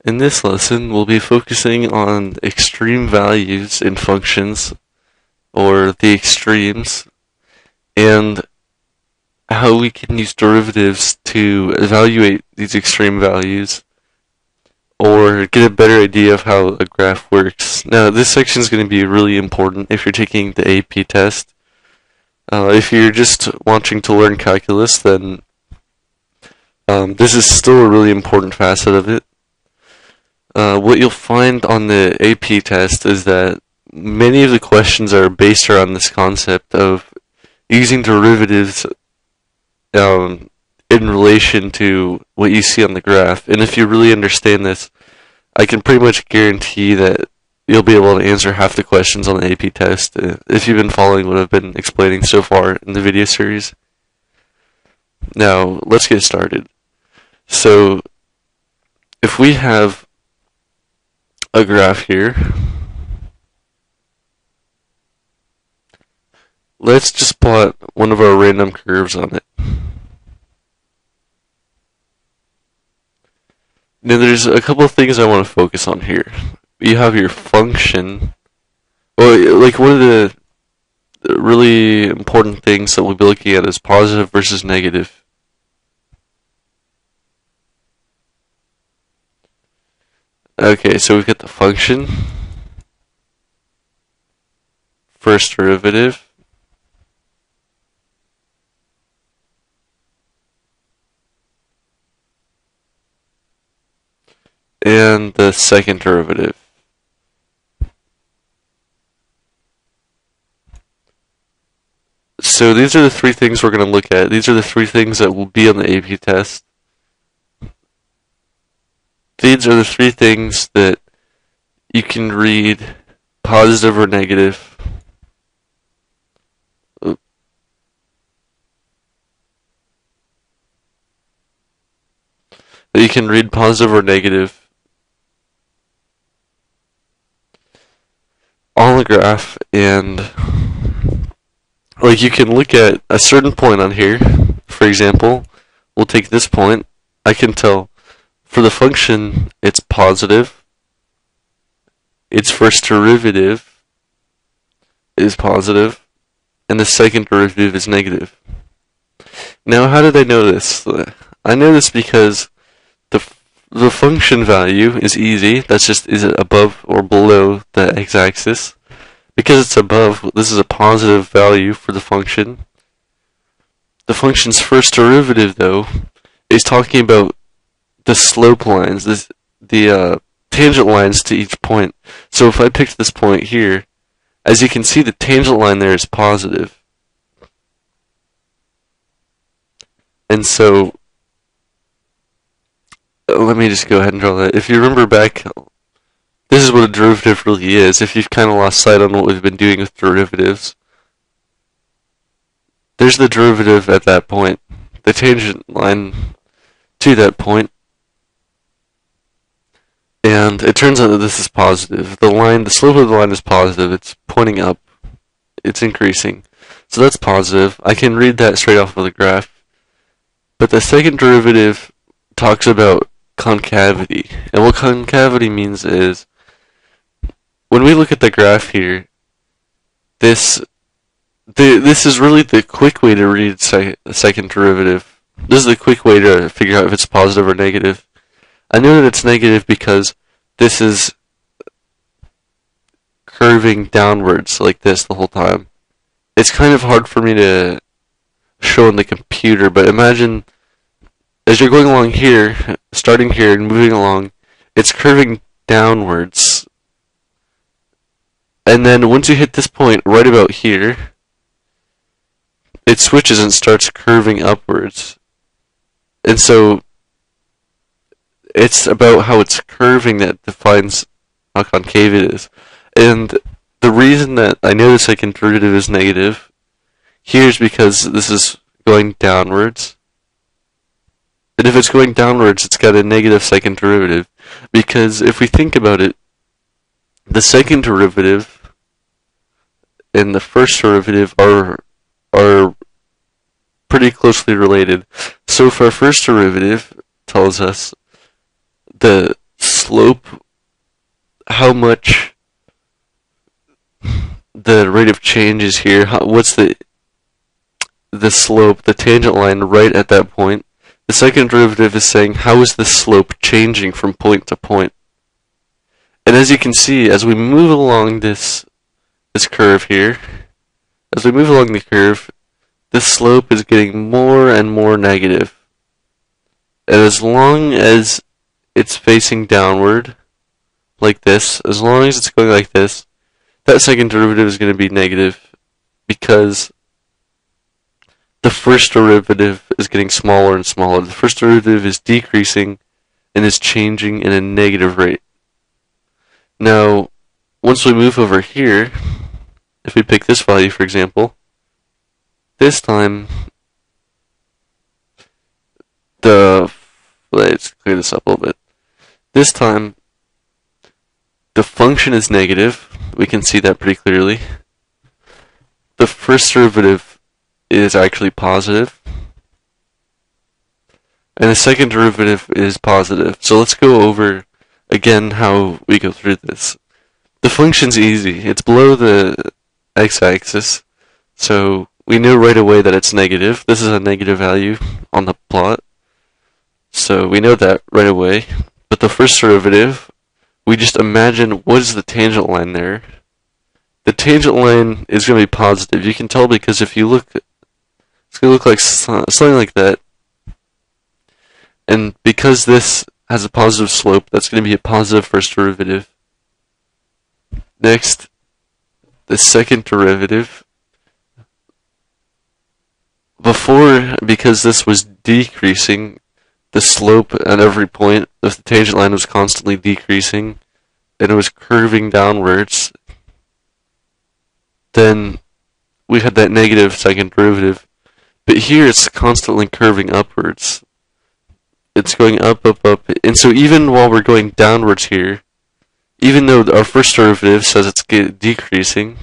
In this lesson, we'll be focusing on extreme values in functions, or the extremes, and how we can use derivatives to evaluate these extreme values, or get a better idea of how a graph works. Now, this section is going to be really important if you're taking the AP test. If you're just wanting to learn calculus, then this is still a really important facet of it. What you'll find on the AP test is that many of the questions are based around this concept of using derivatives in relation to what you see on the graph. And if you really understand this, I can pretty much guarantee that you'll be able to answer half the questions on the AP test if you've been following what I've been explaining so far in the video series. Now, let's get started. So, if we have a graph here, let's just plot one of our random curves on it. Now there's a couple of things I want to focus on here. You have your function. Well, like one of the really important things that we'll be looking at is positive versus negative. Okay, so we've got the function, first derivative, and the second derivative. So these are the three things we're going to look at. These are the three things that will be on the AP test. These are the three things that you can read positive or negative. That you can read positive or negative on the graph, and like you can look at a certain point on here. For example, we'll take this point. I can tell for the function it's positive, its first derivative is positive, and the second derivative is negative. Now, how did I know this? I know this because the function value is easy. That's just, is it above or below the x-axis? Because it's above, this is a positive value for the function. The function's first derivative, though, is talking about the slope lines, the tangent lines to each point. So if I picked this point here, as you can see, the tangent line there is positive. And so, let me just go ahead and draw that. If you remember back, this is what a derivative really is. If you've kind of lost sight on what we've been doing with derivatives, there's the derivative at that point, the tangent line to that point. And it turns out that this is positive. The slope of the line is positive. It's pointing up. It's increasing. So that's positive. I can read that straight off of the graph. But the second derivative talks about concavity. And what concavity means is, when we look at the graph here, this is really the quick way to read the second derivative. This is the quick way to figure out if it's positive or negative. I know that it's negative because this is curving downwards like this the whole time. It's kind of hard for me to show on the computer, but imagine as you're going along here, starting here and moving along, it's curving downwards. And then once you hit this point right about here, it switches and starts curving upwards. And so it's about how it's curving that defines how concave it is. And the reason that I know the second derivative is negative here is because this is going downwards. And if it's going downwards, it's got a negative second derivative. Because if we think about it, the second derivative and the first derivative are pretty closely related. So if our first derivative tells us the slope, how much the rate of change is here, what's the slope, the tangent line right at that point. The second derivative is saying how is the slope changing from point to point. And as you can see, as we move along this curve here, as we move along the curve, this slope is getting more and more negative. And as long as it's facing downward, like this, as long as it's going like this, that second derivative is going to be negative because the first derivative is getting smaller and smaller. The first derivative is decreasing and is changing in a negative rate. Now, once we move over here, if we pick this value, for example, this time, let's clear this up a little bit. This time, the function is negative. We can see that pretty clearly. The first derivative is actually positive, and the second derivative is positive. So let's go over again how we go through this. The function's easy. It's below the x-axis, so we know right away that it's negative. This is a negative value on the plot, so we know that right away. But the first derivative, we just imagine what is the tangent line there. The tangent line is going to be positive. You can tell because if you look, it's going to look like something like that. And because this has a positive slope, that's going to be a positive first derivative. Next, the second derivative. Before, because this was decreasing, the slope at every point of the tangent line was constantly decreasing, and it was curving downwards. Then we had that negative second derivative. But here it's constantly curving upwards. It's going up, up, up. And so even while we're going downwards here, even though our first derivative says it's decreasing,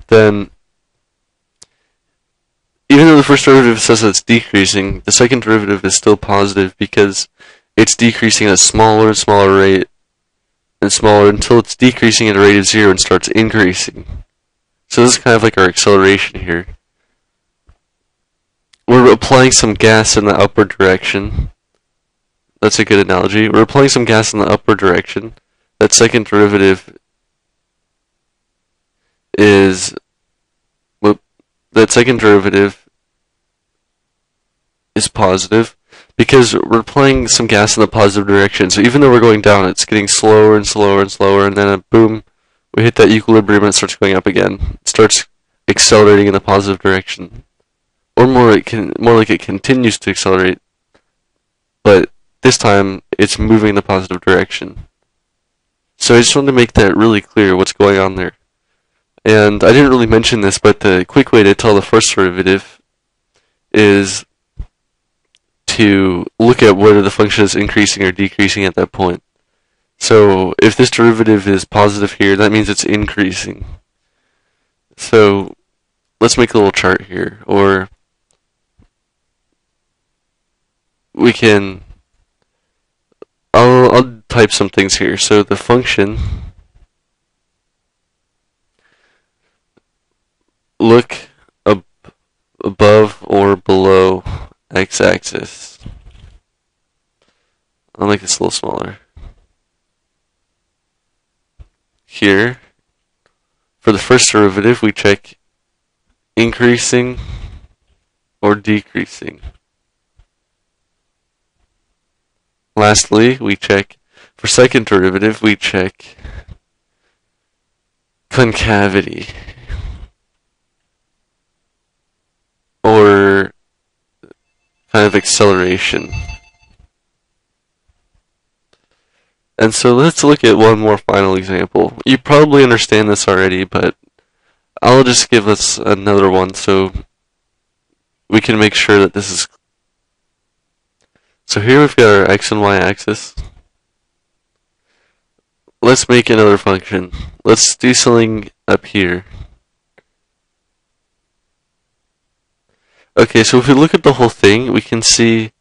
then even though the first derivative says that it's decreasing, the second derivative is still positive because it's decreasing at a smaller and smaller rate and smaller until it's decreasing at a rate of 0 and starts increasing. So this is kind of like our acceleration here. We're applying some gas in the upward direction. That's a good analogy. We're applying some gas in the upward direction. That second derivative is positive because we're applying some gas in the positive direction. So even though we're going down, it's getting slower and slower and slower, and then boom, we hit that equilibrium and it starts going up again. It starts accelerating in the positive direction. Or more like it continues to accelerate, but this time it's moving in the positive direction. So I just wanted to make that really clear what's going on there. And I didn't really mention this, but the quick way to tell the first derivative is to look at whether the function is increasing or decreasing at that point. So if this derivative is positive here, that means it's increasing. So let's make a little chart here, or we can, I'll type some things here. So the function, look above or below x-axis. I'll make this a little smaller. Here, for the first derivative, we check increasing or decreasing. Lastly, we check, for second derivative, we check concavity, or kind of acceleration. And so let's look at one more final example. You probably understand this already, but I'll just give us another one so we can make sure that this is. So here we've got our x and y axis. Let's make another function. Let's do something up here. Okay, so if we look at the whole thing, we can see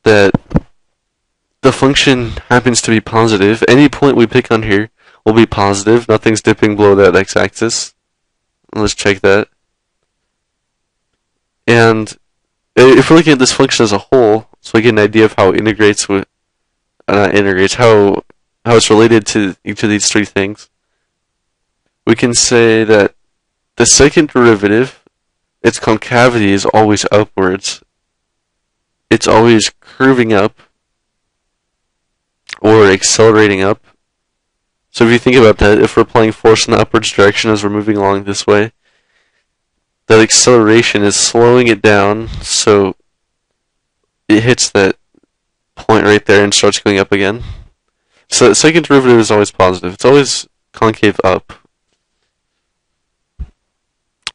that the function happens to be positive, any point we pick on here will be positive. Nothing's dipping below that x-axis. Let's check that. And if we're looking at this function as a whole, so we get an idea of how it integrates with, how it's related to each of these three things, we can say that the second derivative, its concavity is always upwards. It's always curving up or accelerating up. So if you think about that, if we're applying force in the upwards direction as we're moving along this way, that acceleration is slowing it down so it hits that point right there and starts going up again. So the second derivative is always positive. It's always concave up.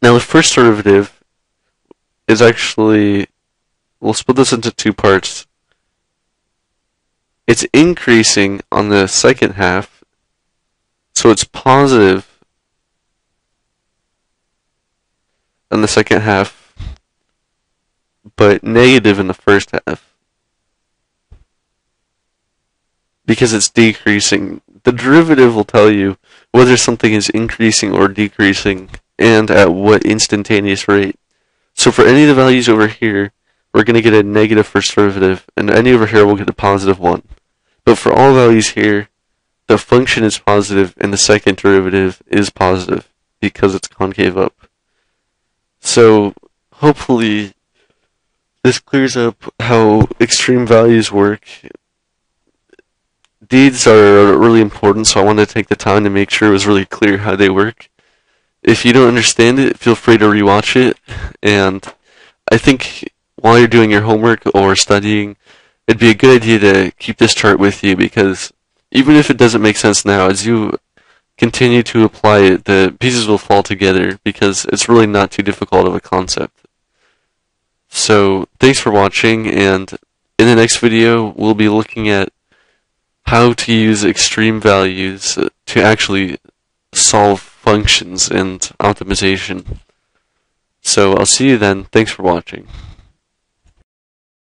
Now the first derivative is actually, we'll split this into two parts. It's increasing on the second half, so it's positive in the second half, but negative in the first half. Because it's decreasing. The derivative will tell you whether something is increasing or decreasing, and at what instantaneous rate. So for any of the values over here, we're going to get a negative first derivative, and any over here we'll get a positive one. But for all values here, the function is positive, and the second derivative is positive, because it's concave up. So hopefully this clears up how extreme values work. These are really important, so I wanted to take the time to make sure it was really clear how they work. If you don't understand it, feel free to rewatch it, and I think while you're doing your homework or studying, it'd be a good idea to keep this chart with you, because even if it doesn't make sense now, as you continue to apply it, the pieces will fall together, because it's really not too difficult of a concept. So thanks for watching, and in the next video we'll be looking at how to use extreme values to actually solve functions and optimization. So I'll see you then. Thanks for watching.